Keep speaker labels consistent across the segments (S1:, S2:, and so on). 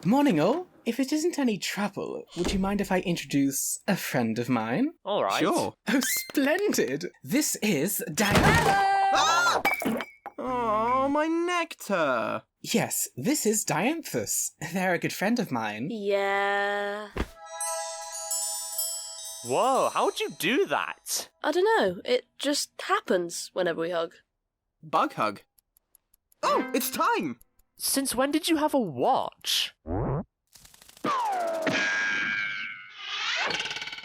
S1: Morning all. If it isn't any trouble, would you mind if I introduce a friend of mine?
S2: All right.
S3: Sure.
S1: Oh, splendid! This is Diana.
S3: Ah! Oh, my nectar.
S1: Yes, this is Dianthus. They're a good friend of mine.
S4: Yeah.
S2: Whoa, how'd you do that?
S4: I don't know. It just happens whenever we hug.
S3: Bug hug. Oh, it's time!
S2: Since when did you have a watch?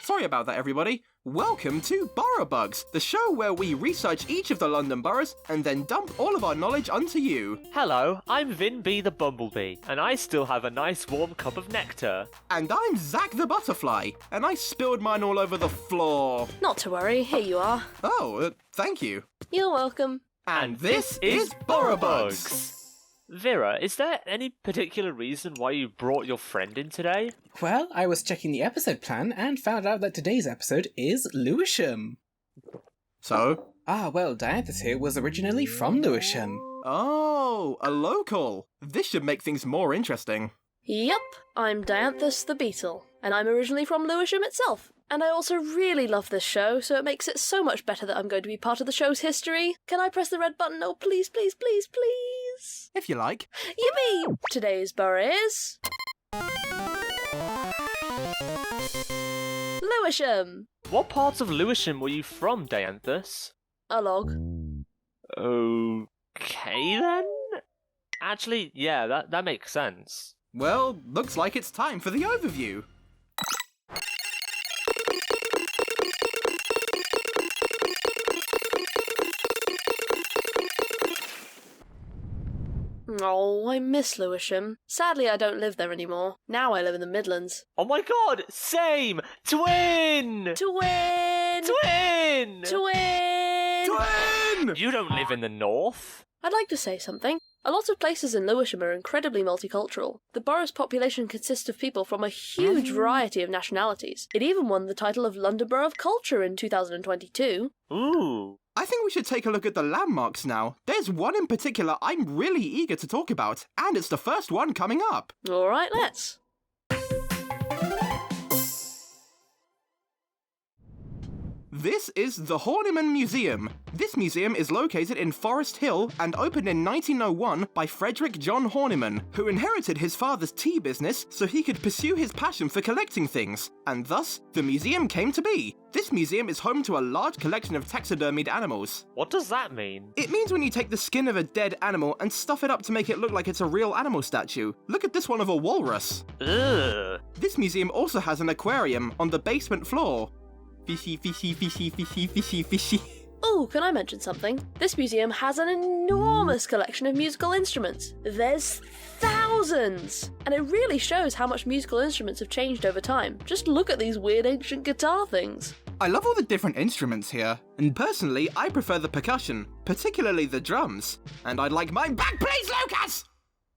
S3: Sorry about that, everybody. Welcome to Borough Bugs, the show where we research each of the London boroughs and then dump all of our knowledge onto you.
S2: Hello, I'm Vin B the Bumblebee, and I still have a nice warm cup of nectar.
S3: And I'm Zach the Butterfly, and I spilled mine all over the floor.
S4: Not to worry, here you are.
S3: Oh, thank you.
S4: You're welcome.
S3: And this is Borough Bugs.
S2: Vera, is there any particular reason why you brought your friend in today?
S1: Well, I was checking the episode plan and found out that today's episode is Lewisham.
S3: So?
S1: Well, Dianthus here was originally from Lewisham.
S3: Oh, a local. This should make things more interesting.
S4: Yup, I'm Dianthus the Beetle, and I'm originally from Lewisham itself. And I also really love this show, so it makes it so much better that I'm going to be part of the show's history. Can I press the red button? Oh, please, please, please, please.
S3: If you like.
S4: Yippee! Today's borough is... Lewisham!
S2: What parts of Lewisham were you from, Dianthus?
S4: A log.
S2: Okay then? Actually, yeah, that makes sense.
S3: Well, looks like it's time for the overview.
S4: Oh, I miss Lewisham. Sadly, I don't live there anymore. Now I live in the Midlands.
S2: Oh my god, same! Twin!
S4: Twin!
S2: Twin!
S4: Twin!
S3: Twin!
S2: You don't live in the north.
S4: I'd like to say something. A lot of places in Lewisham are incredibly multicultural. The borough's population consists of people from a huge variety of nationalities. It even won the title of London Borough of Culture in 2022.
S2: Ooh.
S3: I think we should take a look at the landmarks now. There's one in particular I'm really eager to talk about, and it's the first one coming up.
S4: Alright, let's.
S3: This is the Horniman Museum. This museum is located in Forest Hill and opened in 1901 by Frederick John Horniman, who inherited his father's tea business so he could pursue his passion for collecting things, and thus the museum came to be. This museum is home to a large collection of taxidermied animals.
S2: What does that mean?
S3: It means when you take the skin of a dead animal and stuff it up to make it look like it's a real animal statue. Look at this one of a walrus.
S2: Ugh.
S3: This museum also has an aquarium on the basement floor. Fishy, fishy, fishy, fishy, fishy, fishy.
S4: Oh, can I mention something? This museum has an enormous collection of musical instruments. There's thousands! And it really shows how much musical instruments have changed over time. Just look at these weird ancient guitar things.
S3: I love all the different instruments here, and personally, I prefer the percussion, particularly the drums. And I'd like mine back, please, Lucas!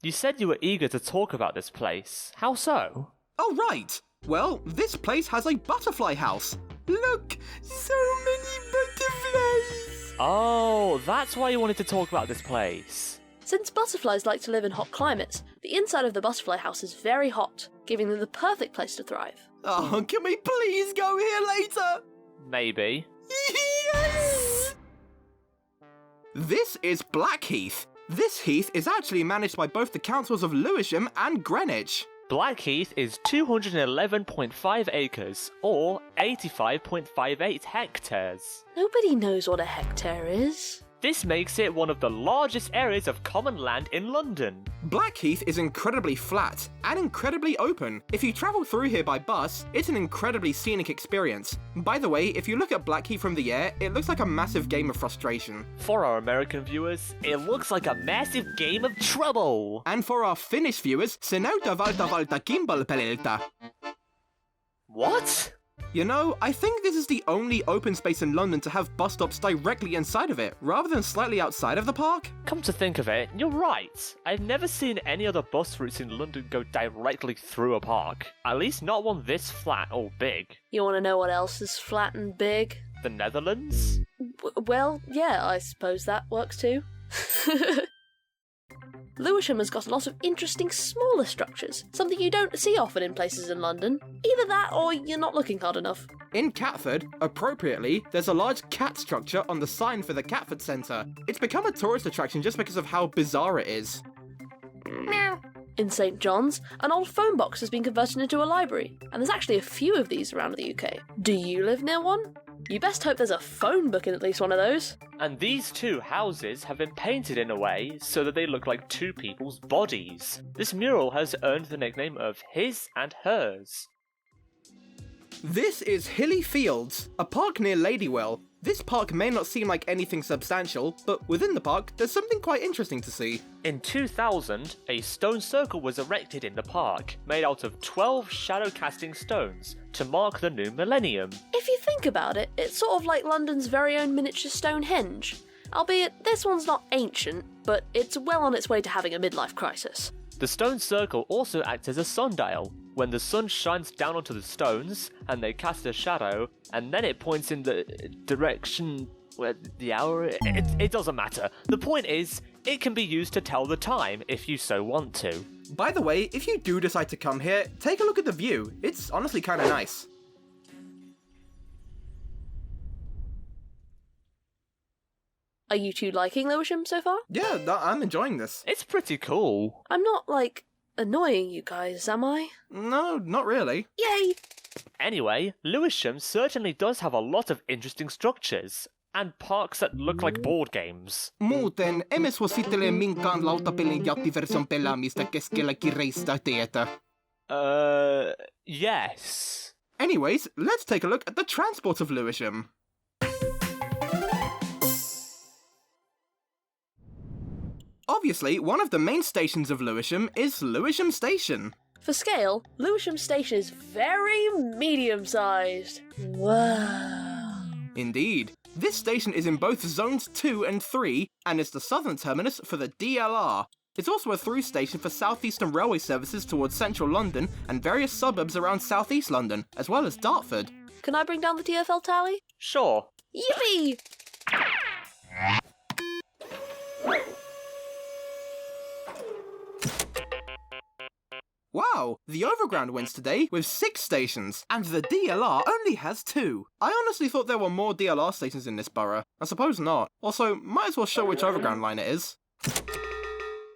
S2: You said you were eager to talk about this place. How so?
S3: Oh, right. Well, this place has a butterfly house. Look, so many butterflies!
S2: Oh, that's why you wanted to talk about this place.
S4: Since butterflies like to live in hot climates, the inside of the butterfly house is very hot, giving them the perfect place to thrive.
S3: Oh, can we please go here later?
S2: Maybe.
S3: Yes! This is Blackheath. This heath is actually managed by both the councils of Lewisham and Greenwich.
S2: Blackheath is 211.5 acres, or 85.58 hectares.
S4: Nobody knows what a hectare is.
S2: This makes it one of the largest areas of common land in London.
S3: Blackheath is incredibly flat and incredibly open. If you travel through here by bus, it's an incredibly scenic experience. By the way, if you look at Blackheath from the air, it looks like a massive game of frustration.
S2: For our American viewers, it looks like a massive game of trouble.
S3: And for our Finnish viewers, Senauta valta kimbal peliltä.
S2: What?
S3: You know, I think this is the only open space in London to have bus stops directly inside of it, rather than slightly outside of the park.
S2: Come to think of it, you're right. I've never seen any other bus routes in London go directly through a park. At least not one this flat or big.
S4: You want to know what else is flat and big?
S2: The Netherlands?
S4: Well, yeah, I suppose that works too. Lewisham has got a lot of interesting smaller structures, something you don't see often in places in London. Either that or you're not looking hard enough.
S3: In Catford, appropriately, there's a large cat structure on the sign for the Catford Centre. It's become a tourist attraction just because of how bizarre it is.
S4: In St John's, an old phone box has been converted into a library, and there's actually a few of these around the UK. Do you live near one? You best hope there's a phone book in at least one of those.
S2: And these two houses have been painted in a way so that they look like two people's bodies. This mural has earned the nickname of his and hers.
S3: This is Hilly Fields, a park near Ladywell. This park may not seem like anything substantial, but within the park, there's something quite interesting to see.
S2: In 2000, a stone circle was erected in the park, made out of 12 shadow-casting stones, to mark the new millennium.
S4: If you think about it, it's sort of like London's very own miniature Stonehenge. Albeit, this one's not ancient, but it's well on its way to having a midlife crisis.
S2: The stone circle also acts as a sundial. When the sun shines down onto the stones, and they cast a shadow, and then it points in the direction where the hour... It doesn't matter. The point is, it can be used to tell the time if you so want to.
S3: By the way, if you do decide to come here, take a look at the view. It's honestly kind of nice.
S4: Are you two liking Lewisham so far?
S3: Yeah, I'm enjoying this.
S2: It's pretty cool.
S4: I'm not, annoying you guys, am I?
S3: No, not really.
S4: Yay!
S2: Anyway, Lewisham certainly does have a lot of interesting structures, and parks that look like board games.
S3: Muuten, emme suosittele minkään lautapelin jättiversion pelaamista keskellä kireistä tietä.
S2: Yes.
S3: Anyways, let's take a look at the transport of Lewisham. Obviously, one of the main stations of Lewisham is Lewisham Station.
S4: For scale, Lewisham Station is very medium-sized. Wow.
S3: Indeed. This station is in both Zones 2 and 3, and is the southern terminus for the DLR. It's also a through station for South Eastern Railway services towards central London and various suburbs around South East London, as well as Dartford.
S4: Can I bring down the TfL tally?
S2: Sure.
S4: Yippee!
S3: Wow, the Overground wins today with 6 stations, and the DLR only has 2. I honestly thought there were more DLR stations in this borough. I suppose not. Also, might as well show which Overground line it is.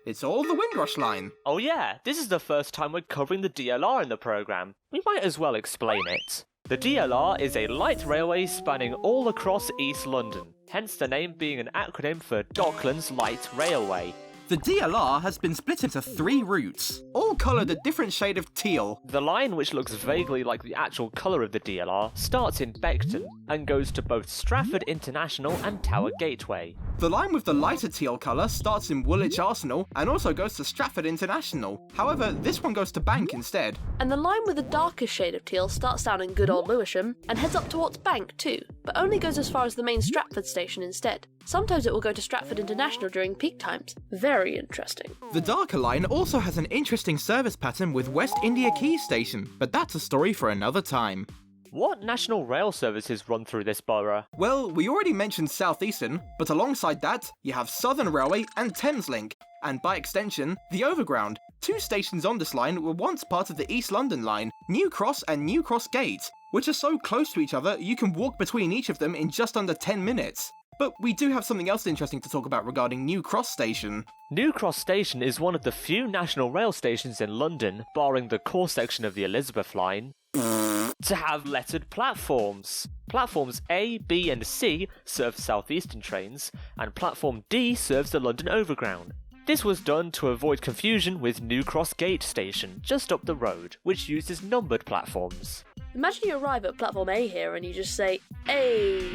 S3: It's all the Windrush line.
S2: Oh yeah, this is the first time we're covering the DLR in the programme. We might as well explain it. The DLR is a light railway spanning all across East London, hence the name being an acronym for Docklands Light Railway.
S3: The DLR has been split into 3 routes, all coloured a different shade of teal.
S2: The line, which looks vaguely like the actual colour of the DLR, starts in Beckton and goes to both Stratford International and Tower Gateway.
S3: The line with the lighter teal colour starts in Woolwich Arsenal and also goes to Stratford International. However, this one goes to Bank instead.
S4: And the line with the darkest shade of teal starts down in good old Lewisham and heads up towards Bank too, but only goes as far as the main Stratford station instead. Sometimes it will go to Stratford International during peak times. Very interesting.
S3: The darker line also has an interesting service pattern with West India Quay Station, but that's a story for another time.
S2: What national rail services run through this borough?
S3: Well, we already mentioned South Eastern, but alongside that, you have Southern Railway and Thameslink, and by extension, the Overground. 2 stations on this line were once part of the East London line, New Cross and New Cross Gate, which are so close to each other you can walk between each of them in just under 10 minutes. But we do have something else interesting to talk about regarding New Cross Station.
S2: New Cross Station is one of the few national rail stations in London, barring the core section of the Elizabeth line, to have lettered platforms. Platforms A, B and C serve South Eastern trains, and Platform D serves the London Overground. This was done to avoid confusion with New Cross Gate Station, just up the road, which uses numbered platforms.
S4: Imagine you arrive at Platform A here and you just say, "Hey,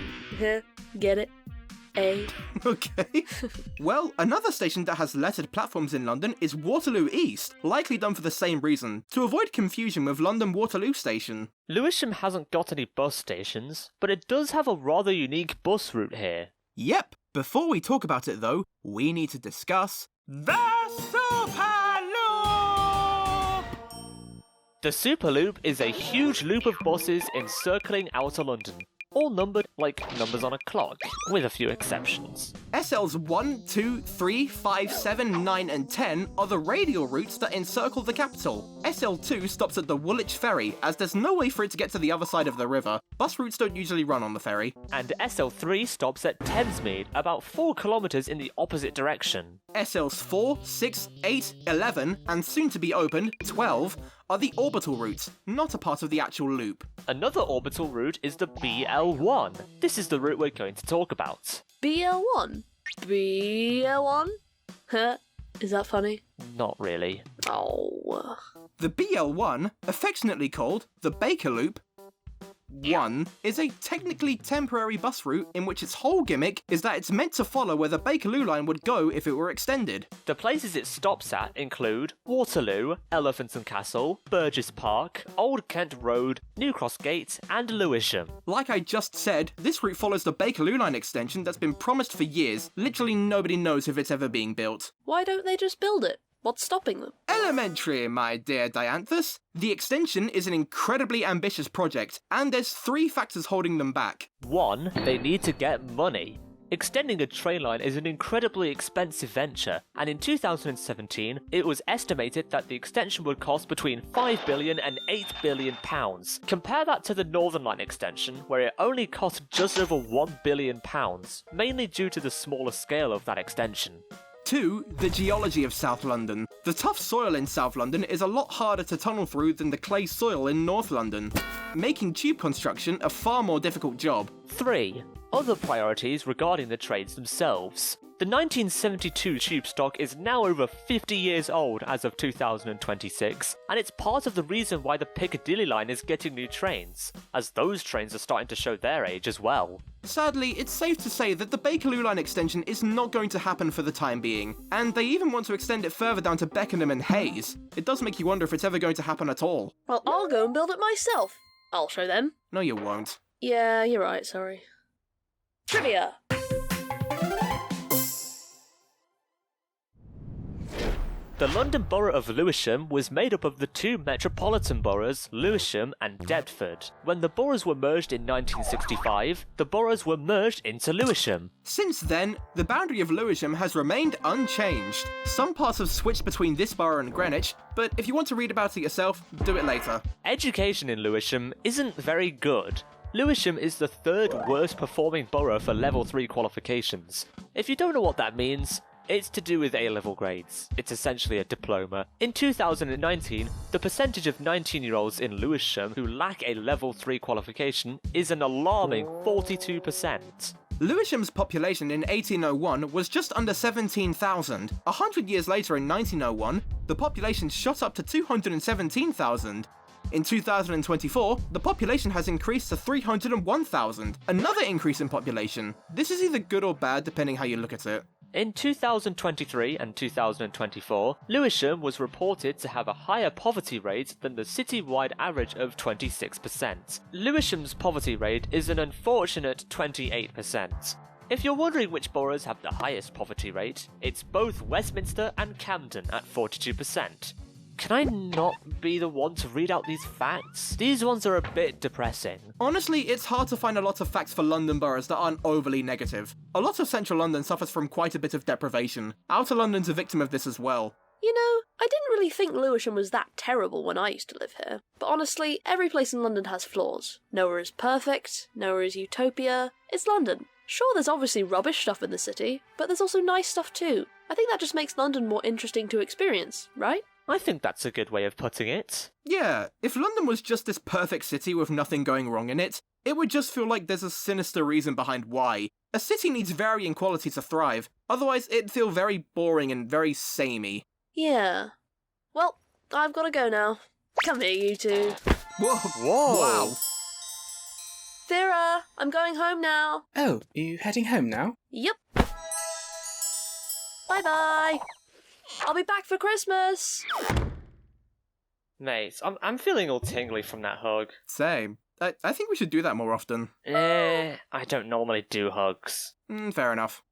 S4: get it? A."
S3: Okay. Well, another station that has lettered platforms in London is Waterloo East, likely done for the same reason, to avoid confusion with London Waterloo Station.
S2: Lewisham hasn't got any bus stations, but it does have a rather unique bus route here.
S3: Yep. Before we talk about it though, we need to discuss the Superloop!
S2: The Superloop is a huge loop of buses encircling outer London. all numbered like numbers on a clock, with a few exceptions.
S3: SLs 1, 2, 3, 5, 7, 9 and 10 are the radial routes that encircle the capital. SL2 stops at the Woolwich Ferry, as there's no way for it to get to the other side of the river. Bus routes don't usually run on the ferry.
S2: And SL3 stops at Thamesmead, about 4 kilometres in the opposite direction.
S3: SLs 4, 6, 8, 11, and soon to be opened, 12, are the orbital routes, not a part of the actual loop.
S2: Another orbital route is the BL1. This is the route we're going to talk about.
S4: BL1? BL1? Huh? Is that funny?
S2: Not really.
S4: Oh.
S3: The BL1, affectionately called the Bakerloop, 1 is a technically temporary bus route in which its whole gimmick is that it's meant to follow where the Bakerloo line would go if it were extended.
S2: The places it stops at include Waterloo, Elephant and Castle, Burgess Park, Old Kent Road, New Cross Gate, and Lewisham.
S3: Like I just said, this route follows the Bakerloo line extension that's been promised for years. Literally nobody knows if it's ever being built.
S4: Why don't they just build it? What's stopping them?
S3: Elementary, my dear Dianthus. The extension is an incredibly ambitious project, and there's 3 factors holding them back.
S2: 1. They need to get money. Extending a train line is an incredibly expensive venture, and in 2017, it was estimated that the extension would cost between £5 billion and £8 billion. Compare that to the Northern Line extension, where it only cost just over £1 billion, mainly due to the smaller scale of that extension.
S3: 2. The geology of South London. The tough soil in South London is a lot harder to tunnel through than the clay soil in North London, making tube construction a far more difficult job.
S2: 3. Other priorities regarding the trains themselves. The 1972 tube stock is now over 50 years old as of 2026, and it's part of the reason why the Piccadilly line is getting new trains, as those trains are starting to show their age as well.
S3: Sadly, it's safe to say that the Bakerloo line extension is not going to happen for the time being, and they even want to extend it further down to Beckenham and Hayes. It does make you wonder if it's ever going to happen at all.
S4: Well, I'll go and build it myself. I'll show them.
S3: No, you won't.
S4: Yeah, you're right, sorry. Trivia!
S2: The London Borough of Lewisham was made up of the 2 metropolitan boroughs, Lewisham and Deptford. When the boroughs were merged in 1965, the boroughs were merged into Lewisham.
S3: Since then, the boundary of Lewisham has remained unchanged. Some parts have switched between this borough and Greenwich, but if you want to read about it yourself, do it later.
S2: Education in Lewisham isn't very good. Lewisham is the 3rd worst performing borough for level 3 qualifications. If you don't know what that means, it's to do with A-level grades. It's essentially a diploma. In 2019, the percentage of 19-year-olds in Lewisham who lack a level 3 qualification is an alarming 42%.
S3: Lewisham's population in 1801 was just under 17,000. 100 years later in 1901, the population shot up to 217,000. In 2024, the population has increased to 301,000. Another increase in population. This is either good or bad depending how you look at it.
S2: In 2023 and 2024, Lewisham was reported to have a higher poverty rate than the city-wide average of 26%. Lewisham's poverty rate is an unfortunate 28%. If you're wondering which boroughs have the highest poverty rate, it's both Westminster and Camden at 42%. Can I not be the one to read out these facts? These ones are a bit depressing.
S3: Honestly, it's hard to find a lot of facts for London boroughs that aren't overly negative. A lot of central London suffers from quite a bit of deprivation. Outer London's a victim of this as well.
S4: You know, I didn't really think Lewisham was that terrible when I used to live here. But honestly, every place in London has flaws. Nowhere is perfect, nowhere is utopia. It's London. Sure, there's obviously rubbish stuff in the city, but there's also nice stuff too. I think that just makes London more interesting to experience, right?
S2: I think that's a good way of putting it.
S3: Yeah, if London was just this perfect city with nothing going wrong in it, it would just feel like there's a sinister reason behind why. A city needs varying quality to thrive, otherwise it'd feel very boring and very samey.
S4: Yeah. Well, I've got to go now. Come here, you two.
S3: Whoa! Wow!
S4: Vera, I'm going home now.
S1: Oh, you heading home now?
S4: Yep. Bye-bye. I'll be back for Christmas.
S2: Mate, I'm feeling all tingly from that hug.
S3: Same. I think we should do that more often.
S2: I don't normally do hugs.
S3: Fair enough.